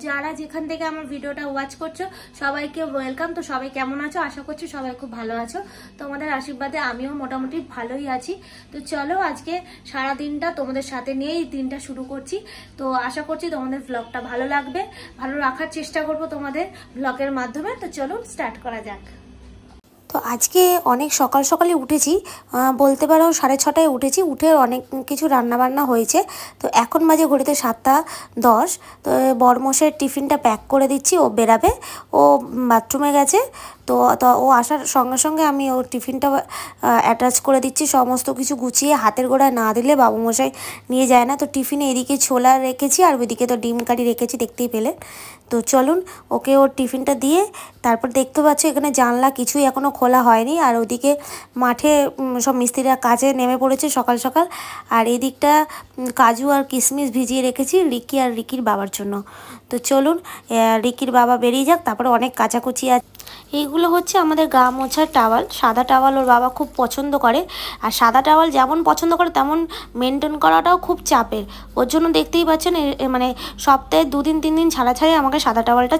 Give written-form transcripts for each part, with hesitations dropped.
যারা যেখান থেকে আমার ভিডিওটা ওয়াচ করছো সবাইকে ওয়েলকাম। তো সবাই কেমন আছো? আশা করছি সবাই খুব ভালো আছো। তোমাদের আশীর্বাদে আমিও মোটামুটি ভালোই আছি। তো চলো আজকে সারা দিনটা তোমাদের সাথে নিয়ে এই দিনটা শুরু করছি। তো আশা করছি তোমাদের ব্লগটা ভালো লাগবে, ভালো রাখার চেষ্টা করবো তোমাদের ব্লগের মাধ্যমে। তো চলো স্টার্ট করা যাক। তো আজকে অনেক সকাল সকালে উঠেছি, বলতে পারো 6:30টায় উঠেছি। উঠে অনেক কিছু রান্নাবান্না হয়েছে। তো এখন বাজে ঘড়িতে 7:10। তো বড়মশাইয়ের টিফিনটা প্যাক করে দিচ্ছি, ও বেরাবে, ও বাথরুমে গেছে। তো ও আসার সঙ্গে সঙ্গে আমি ওর টিফিনটা অ্যাটাচ করে দিচ্ছি, সমস্ত কিছু গুছিয়ে। হাতের গোড়ায় না দিলে বাবুমশাই নিয়ে যায় না। তো টিফিনে এদিকে ছোলা রেখেছি আর ওইদিকে তো ডিম কারি রেখেছি, দেখতেই পেলেন। তো চলুন ওকে ওর টিফিনটা দিয়ে তারপর দেখতে পাচ্ছি এখানে জানলা কিছুই এখনও খোলা হয়নি। আর ওদিকে মাঠে সব মিস্ত্রিরা কাজে নেমে পড়েছে সকাল সকাল। আর এই দিকটা কাজু আর কিশমিশ ভিজিয়ে রেখেছি রিকি আর রিকির বাবার জন্য। তো চলুন রিকির বাবা বেরিয়ে যাক, তারপরে অনেক কাচাকুচি আছে। এইগুলো হচ্ছে আমাদের গা মোছার টাওয়াল। সাদা টাওয়াল ওর বাবা খুব পছন্দ করে। আর সাদা টাওয়াল যেমন পছন্দ করে তেমন মেনটেন করাটাও খুব চাপের। ওর জন্য দেখতেই পাচ্ছেন মানে সপ্তাহে 2-3 দিন ছাড়া ছাড়াই আমাকে সাদা টাওয়ালটা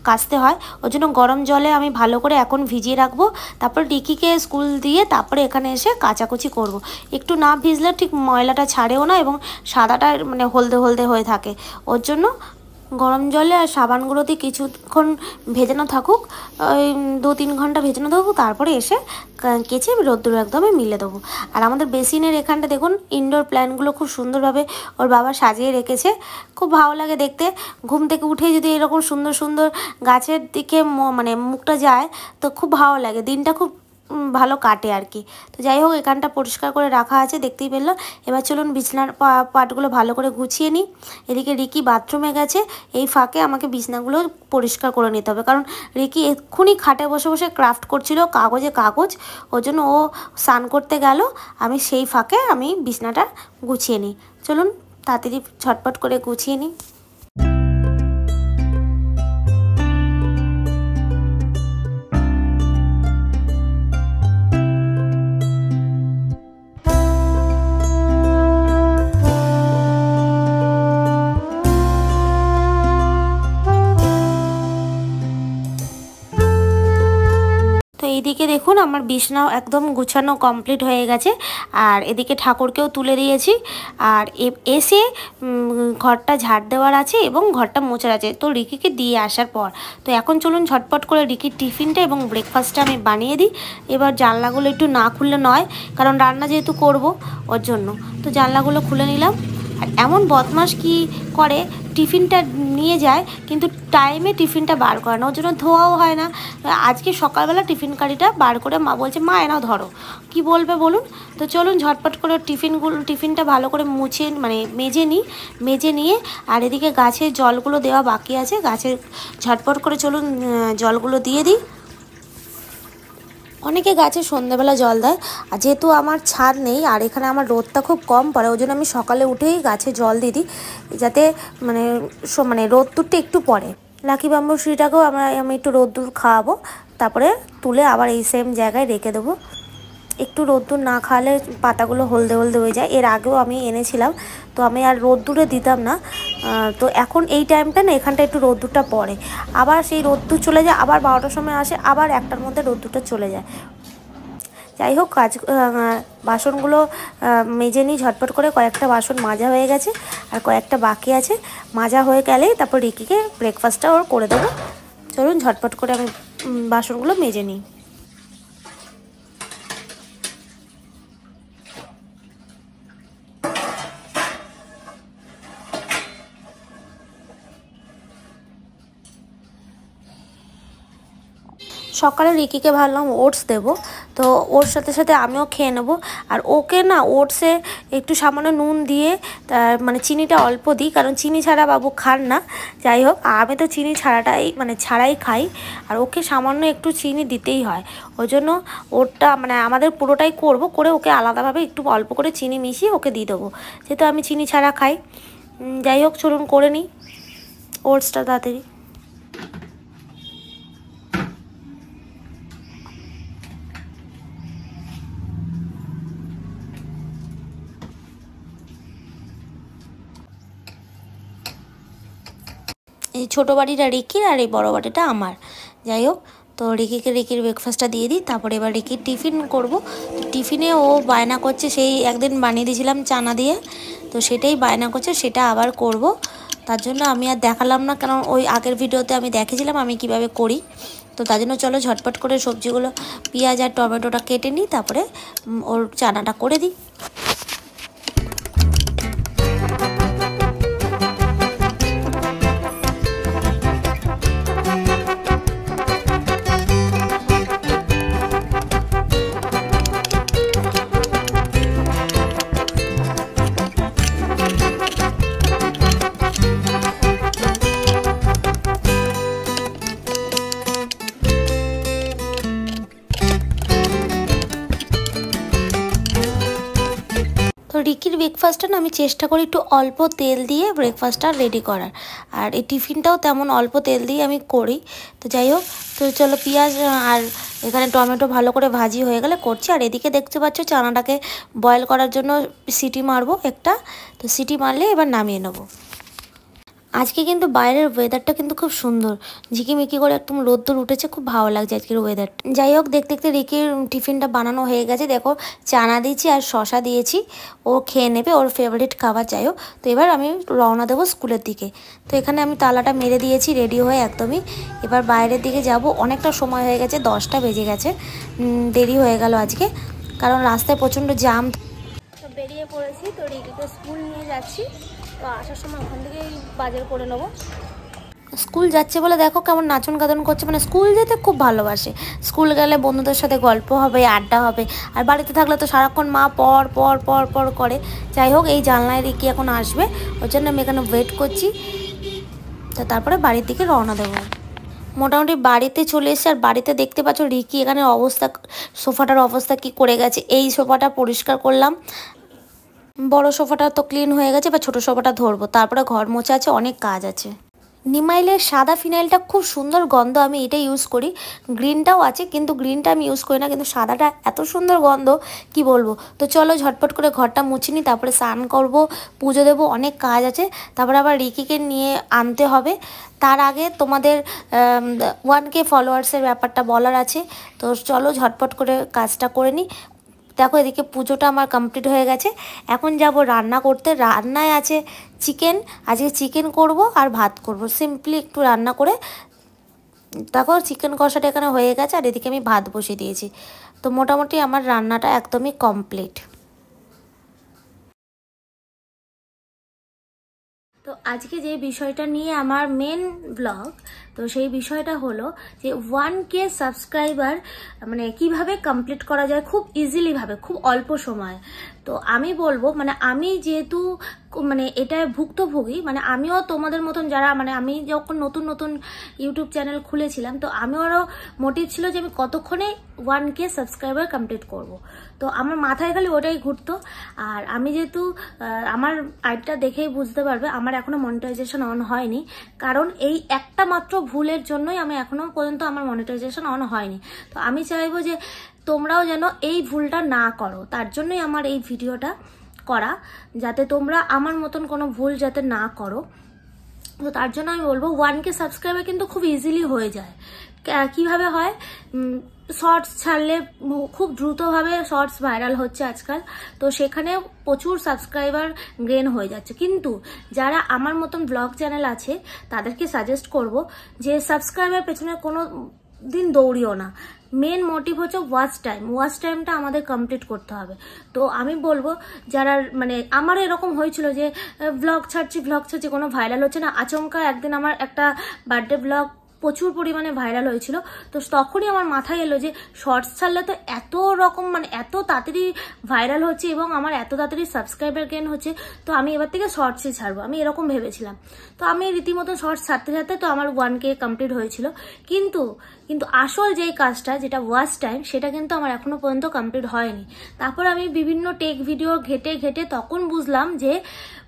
কাচতে হয়। ওর জন্য গরম জলে আমি ভালো করে এখন ভিজিয়ে রাখবো। তারপর রিকিকে স্কুল দিয়ে তারপরে এখানে এসে কাচাকুচি করব। একটু না ভিজলে ঠিক ময়লাটা ছাড়েও না এবং সাদাটা মানে হলদে হলদে হয়ে থাকে। ওর জন্য গরম জলে আর সাবান গুঁড়োতে কিছুক্ষণ ভেজানো থাকুক, ওই 2-3 ঘন্টা ভেজানো থাকুক। তারপরে এসে কেচে রোদ্দুরে একদমই মিলে দেবো। আর আমাদের বেসিনের এখানটা দেখুন ইনডোর প্ল্যান্টগুলো খুব সুন্দরভাবে ওর বাবা সাজিয়ে রেখেছে, খুব ভালো লাগে দেখতে। ঘুম থেকে উঠে যদি এরকম সুন্দর সুন্দর গাছের দিকে মানে মুখটা যায় তো খুব ভালো লাগে, দিনটা খুব ভালো কাটে আর কি। তো যাই হোক এখানটা পরিষ্কার করে রাখা আছে, দেখতেই পেলো। এবার চলুন বিছনার পাটগুলো ভালো করে গুছিয়ে নিই। এদিকে রিকি বাথরুমে গেছে, এই ফাঁকে আমাকে বিছনাগুলো পরিষ্কার করে নিতে হবে, কারণ রিকি এক্ষুনি খাটে বসে বসে ক্রাফট করছিল কাগজে কাগজ। ওর জন্য ও স্নান করতে গেল, আমি সেই ফাঁকে আমি বিছনাটা গুছিয়ে নিই। চলুন তাড়াতাড়ি ঝটপট করে গুছিয়ে নিই। তো এইদিকে দেখুন আমার বিছনাও একদম গুছানো কমপ্লিট হয়ে গেছে। আর এদিকে ঠাকুরকেও তুলে দিয়েছি। আর এসে ঘরটা ঝাড় দেওয়ার আছে এবং ঘরটা মোছার আছে, তো রিকিকে দিয়ে আসার পর। তো এখন চলুন ঝটপট করে রিকির টিফিনটা এবং ব্রেকফাস্টটা আমি বানিয়ে দিই। এবার জানলাগুলো একটু না খুললে নয়, কারণ রান্না যেহেতু করব ওর জন্য। তো জানলাগুলো খুলে নিলাম। আর এমন বদমাশ কি করে, টিফিনটা নিয়ে যায় কিন্তু টাইমে টিফিনটা বার করে না, ওর জন্য ধোয়াও হয় না। আজকে সকালবেলা টিফিন কারিটা বার করে মা বলছে মা এনাও ধরো, কি বলবে বলুন। তো চলুন ঝটপট করে টিফিনটা ভালো করে মুছে মানে মেজে নিয়ে আর এদিকে গাছের জলগুলো দেওয়া বাকি আছে, গাছের ঝটপট করে চলুন জলগুলো দিয়ে দিই। অনেকে গাছে সন্ধ্যাবেলা জল দেয়, আর যেহেতু আমার ছাদ নেই আর এখানে আমার রোদটা খুব কম পড়ে, ওই জন্য আমি সকালে উঠেই গাছে জল দিয়ে দিই, যাতে মানে রোদ্দুরটা একটু পড়ে। লাকি বাম্বুর ট্রিটাকেও আমি একটু রোদ্দুর খাওয়াবো, তারপরে তুলে আবার এই সেম জায়গায় রেখে দেবো। একটু রোদ্দুর না খাওয়ালে পাতাগুলো হলদে হলদে হয়ে যায়। এর আগেও আমি এনেছিলাম, তো আমি আর রোদ্দুরে দিতাম না। তো এখন এই টাইমটা না এখানটা একটু রোদ্দুরটা পড়ে, আবার সেই রোদ্দুর চলে যায়, আবার 12টার সময় আসে, আবার 1টার মধ্যে রোদ্দুরটা চলে যায়। যাই হোক বাসনগুলো মেজে নিই ঝটপট করে। কয়েকটা বাসন মাজা হয়ে গেছে আর কয়েকটা বাকি আছে, মাজা হয়ে গেলেই তারপর রিকিকে ব্রেকফাস্টটা ওর করে দেবো। চলুন ঝটপট করে আমি বাসনগুলো মেজে নিই। সকালে রিকিকে ভাবলাম ওটস দেবো, তো ওর সাথে সাথে আমিও খেয়ে নেবো। আর ওকে না ওটসে একটু সামান্য নুন দিয়ে মানে চিনিটা অল্প দিই, কারণ চিনি ছাড়া বাবু খান না। যাই হোক আমি তো চিনি ছাড়াই খাই, আর ওকে সামান্য একটু চিনি দিতেই হয়। ওই জন্য ওরটা মানে আমাদের পুরোটাই করে ওকে আলাদাভাবে একটু অল্প করে চিনি মিশিয়ে ওকে দিয়ে দেবো, যেহেতু আমি চিনি ছাড়া খাই। যাই হোক চলুন করে নিই ওটসটা তাড়াতাড়ি। এই ছোটো বাটিটা রিকির আর এই বড়ো বাটিটা আমার। যাই হোক, তো রিকির ব্রেকফাস্টটা দিয়ে দিই। তারপরে এবার রিকির টিফিন করব। তো টিফিনে ও বায়না করছে, সেই একদিন বানিয়ে দিয়েছিলাম চানা দিয়ে, তো সেটাই বায়না করছে, সেটা আবার করব। তার জন্য আমি আর দেখালাম না, কারণ ওই আগের ভিডিওতে আমি দেখেছিলাম আমি কিভাবে করি। তো তার জন্য চলো ঝটপট করে সবজিগুলো, পেঁয়াজ আর টমেটোটা কেটে নিই, তারপরে ওর চানাটা করে দিই। তো রিকির ব্রেকফাস্টটা না আমি চেষ্টা করি একটু অল্প তেল দিয়ে ব্রেকফাস্টটা রেডি করার, আর এই টিফিনটাও তেমন অল্প তেল দিয়ে আমি করি। তো যাই হোক, তো চলো পেঁয়াজ আর এখানে টমেটো ভালো করে ভাজি হয়ে গেলে করছি। আর এদিকে দেখতে পাচ্ছ চানাটাকে বয়েল করার জন্য সিটি মারবো একটা, তো সিটি মারলে এবার নামিয়ে নেবো। আজকে কিন্তু বাইরের ওয়েদারটা কিন্তু খুব সুন্দর, ঝিকিমিকি করে একদম রোদ্দুর উঠেছে, খুব ভালো লাগছে আজকের ওয়েদারটা। যাই হোক, দেখতে দেখতে রিকির টিফিনটা বানানো হয়ে গেছে। দেখো চানা দিয়েছি আর শশা দিয়েছি, ও খেয়ে নেবে, ওর ফেভারিট খাবার। যাই হোক, তো এবার আমি রওনা দেবো স্কুলের দিকে। তো এখানে আমি তালাটা মেরে দিয়েছি রেডি হয়ে একদমই। এবার বাইরের দিকে যাব, অনেকটা সময় হয়ে গেছে, 10টা বেজে গেছে, দেরি হয়ে গেল আজকে, কারণ রাস্তায় প্রচণ্ড জ্যাম। তো বেরিয়ে পড়েছি, তো রিকিকে স্কুল নিয়ে যাচ্ছি। তো আসার সময় ওখান থেকেই বাজার করে নেবো। স্কুল যাচ্ছে বলে দেখো কেমন নাচন গাদন করছে, মানে স্কুল যেতে খুব ভালোবাসে। স্কুল গেলে বন্ধুদের সাথে গল্প হবে, আড্ডা হবে, আর বাড়িতে থাকলে তো সারাক্ষণ মা পর পর পর পর করে। যাই হোক, এই জানলায় রিকি এখন আসবে, ওর জন্য আমি এখানে ওয়েট করছি। তো তারপরে বাড়ির দিকে রওনা দেবো। মোটামুটি বাড়িতে চলে এসে, আর বাড়িতে দেখতে পাচ্ছ রিকি এখানে অবস্থা, সোফাটার অবস্থা কি করে গেছে। এই সোফাটা পরিষ্কার করলাম, বড় সোফাটা তো ক্লিন হয়ে গেছে, বা ছোটো সোফাটা ধরবো, তারপরে ঘর মোছা আছে, অনেক কাজ আছে। নিমাইলের সাদা ফিনাইলটা খুব সুন্দর গন্ধ, আমি এটা ইউজ করি। গ্রিনটাও আছে, কিন্তু গ্রিনটা আমি ইউজ করি না, কিন্তু সাদাটা এত সুন্দর গন্ধ কি বলবো। তো চলো ঝটপট করে ঘরটা মুছে নিই, তারপরে স্নান করবো, পুজো দেবো, অনেক কাজ আছে। তারপরে আবার রিকিকে নিয়ে আনতে হবে। তার আগে তোমাদের 1K ফলোয়ার্সের ব্যাপারটা বলার আছে। তো চলো ঝটপট করে কাজটা করে নিই। দেখো এদিকে পুজোটা আমার কমপ্লিট হয়ে গেছে, এখন যাব রান্না করতে। রান্নায় আছে চিকেন, আজকে চিকেন করব আর ভাত করব, সিম্পলি একটু রান্না করে। দেখো চিকেন কষাটা এখানে হয়ে গেছে, আর এদিকে আমি ভাত বসিয়ে দিয়েছি। তো মোটামুটি আমার রান্নাটা একদমই কমপ্লিট। তো আজকে যে বিষয়টা নিয়ে আমার মেন ব্লগ, তো সেই বিষয়টা হলো যে 1K সাবস্ক্রাইবার মানে কিভাবে কমপ্লিট করা যায় খুব ইজিলি ভাবে, খুব অল্প সময়। তো আমি বলবো, মানে আমি যেহেতু মানে এটায় ভুক্তভোগী, মানে আমিও তোমাদের মতন যারা, মানে আমি যখন নতুন নতুন ইউটিউব চ্যানেল খুলেছিলাম, তো আমারও মোটিভ ছিল যে আমি কতক্ষণে 1K সাবস্ক্রাইবার কমপ্লিট করব। তো আমার মাথায় খালি ওটাই ঘুরতো। আর আমি যেহেতু আমার আইডিটা দেখেই বুঝতে পারবে আমার এখনো মনিটাইজেশন অন হয়নি, কারণ এই একটা মাত্র ভুলের জন্যই আমি এখনো পর্যন্ত আমার মনিটাইজেশন অন হয়নি। তো আমি চাইবো যে তোমরাও যেন এই ভুলটা না করো, তার জন্যই আমার এই ভিডিওটা করা, যাতে তোমরা আমার মতন কোনো ভুল যাতে না করো। তো তার জন্য আমি বলবো 1K সাবস্ক্রাইবার কিন্তু খুব ইজিলি হয়ে যায়। কিভাবে হয়, শর্টস ছাড়লে খুব দ্রুতভাবে শর্টস ভাইরাল হচ্ছে আজকাল, তো সেখানে প্রচুর সাবস্ক্রাইবার গেইন হয়ে যাচ্ছে। কিন্তু যারা আমার মতন ব্লগ চ্যানেল আছে তাদেরকে সাজেস্ট করব যে সাবস্ক্রাইবার পেছনে কোনো দিন দৌড়িও না। মেন মোটিভ হচ্ছে ওয়াচ টাইমটা আমাদের কমপ্লিট করতে হবে। তো আমি বলবো যারা, মানে আমার এরকম হয়েছিল যে ব্লগ ছাড়ছি কোনো ভাইরাল হচ্ছে না, আচমকা একদিন আমার একটা বার্থডে ব্লগ প্রচুর পরিমাণে ভাইরাল হয়েছিল। তো তখনই আমার মাথায় এলো যে শর্টস ছাড়লে তো এত রকম, মানে এত তাড়াতাড়ি ভাইরাল হচ্ছে এবং আমার এত তাড়াতাড়ি সাবস্ক্রাইবার গেইন হচ্ছে, তো আমি এবার থেকে শর্টসই ছাড়বো, আমি এরকম ভেবেছিলাম। তো আমি রীতিমতো শর্টস ছাড়তে ছাড়তে তো আমার 1K কমপ্লিট হয়েছিল। কিন্তু আসল যেই কাজটা, যেটা ওয়াচ টাইম, সেটা কিন্তু আমার এখনো পর্যন্ত কমপ্লিট হয়নি। তারপর আমি বিভিন্ন টেক ভিডিও ঘেটে তখন বুঝলাম যে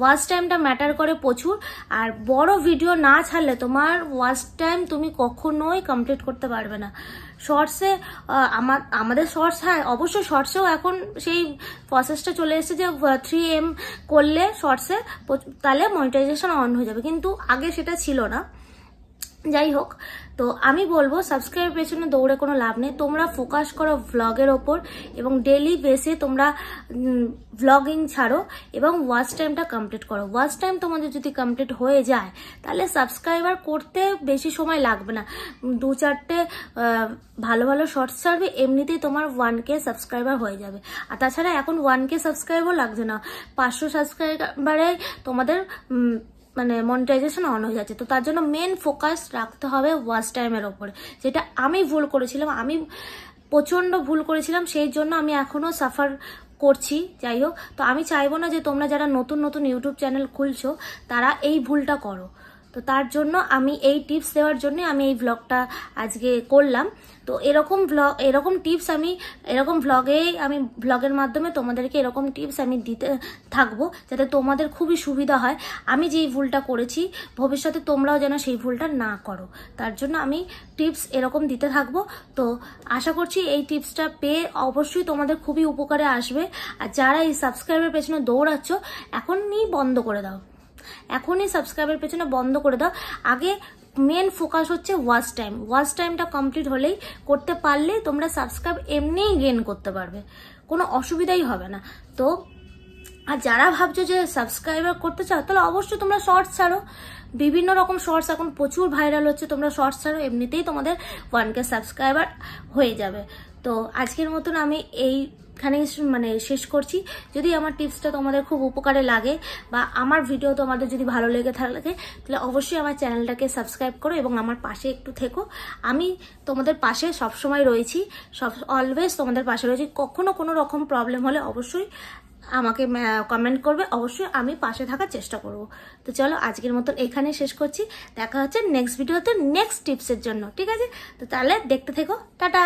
ওয়াচ টাইমটা ম্যাটার করে প্রচুর। আর বড় ভিডিও না ছাড়লে তোমার ওয়াচ টাইম তুমি কখনোই কমপ্লিট করতে পারবে না। শর্টসে আমাদের শর্টস, হ্যাঁ অবশ্যই শর্টসেও এখন সেই প্রসেসটা চলে এসেছে যে 3M করলে শর্টসে তাহলে মনিটাইজেশন অন হয়ে যাবে, কিন্তু আগে সেটা ছিল না। যাই হোক, তো আমি বলবো সাবস্ক্রাইবের পেছনে দৌড়ে কোনো লাভ নেই। তোমরা ফোকাস করো ভ্লগের ওপর এবং ডেলি বেসে তোমরা ভ্লগিং ছাড়ো এবং ওয়াচ টাইমটা কমপ্লিট করো। ওয়াচ টাইম তোমাদের যদি কমপ্লিট হয়ে যায় তাহলে সাবস্ক্রাইবার করতে বেশি সময় লাগবে না, 2-4টে ভালো ভালো শর্টস ছাড়বে, এমনিতেই তোমার 1K সাবস্ক্রাইবার হয়ে যাবে। আর তাছাড়া এখন 1K সাবস্ক্রাইবার লাগছে না, 500 সাবস্ক্রাইবারে তোমাদের মানে মনিটাইজেশন অন হয়ে যাচ্ছে। তো তার জন্য মেন ফোকাস রাখতে হবে ওয়াচ টাইমের ওপরে, যেটা আমি ভুল করেছিলাম, আমি প্রচণ্ড ভুল করেছিলাম, সেই জন্য আমি এখনও সাফার করছি। যাই হোক, তো আমি চাইবো না যে তোমরা যারা নতুন নতুন ইউটিউব চ্যানেল খুলছো তারা এই ভুলটা করো। তো তার জন্য আমি এই টিপস দেওয়ার জন্য আমি এই ভ্লগটা আজকে করলাম। তো এরকম টিপস আমি ভ্লগের মাধ্যমে তোমাদেরকে এরকম টিপস আমি দিতে থাকবো, যাতে তোমাদের খুবই সুবিধা হয়। আমি যেই ভুলটা করেছি ভবিষ্যতে তোমরাও যেন সেই ভুলটা না করো, তার জন্য আমি টিপস এরকম দিতে থাকবো। তো আশা করছি এই টিপসটা পেয়ে অবশ্যই তোমাদের খুবই উপকারে আসবে। আর যারা এই সাবস্ক্রাইবের পেছনে দৌড়াচ্ছ এখনই বন্ধ করে দাও, এখনই সাবস্ক্রাইবের পেছনে বন্ধ করে দাও। আগে মেন ফোকাস হচ্ছে ওয়াচ টাইম। ওয়াচ টাইমটা কমপ্লিট হলেই, করতে পারলেই তোমরা সাবস্ক্রাইব এমনিই গেইন করতে পারবে, কোনো অসুবিধাই হবে না। তো আর যারা ভাবছো যে সাবস্ক্রাইবার করতে চাও তাহলে অবশ্যই তোমরা শর্টস ছাড়ো, বিভিন্ন রকম শর্টস এখন প্রচুর ভাইরাল হচ্ছে, তোমরা শর্টস ছাড়ো, এমনিতেই তোমাদের 1K সাবস্ক্রাইবার হয়ে যাবে। তো আজকের মতন আমি এইখানে শেষ করছি। যদি আমার টিপসটা তোমাদের খুব উপকারে লাগে বা আমার ভিডিও তোমাদের যদি ভালো লেগে থাকে তাহলে অবশ্যই আমার চ্যানেলটাকে সাবস্ক্রাইব করো এবং আমার পাশে একটু থেকো। আমি তোমাদের পাশে সবসময় রয়েছি, অলওয়েজ তোমাদের পাশে রয়েছি। কখনো কোনো রকম প্রবলেম হলে অবশ্যই আমাকে কমেন্ট করবে, অবশ্যই আমি পাশে থাকার চেষ্টা করব। তো চলো আজকের মতন এখানে শেষ করছি, দেখা হচ্ছে নেক্সট ভিডিওতে নেক্সট টিপসের জন্য, ঠিক আছে? তো তাহলে দেখতে থেকো, টাটা।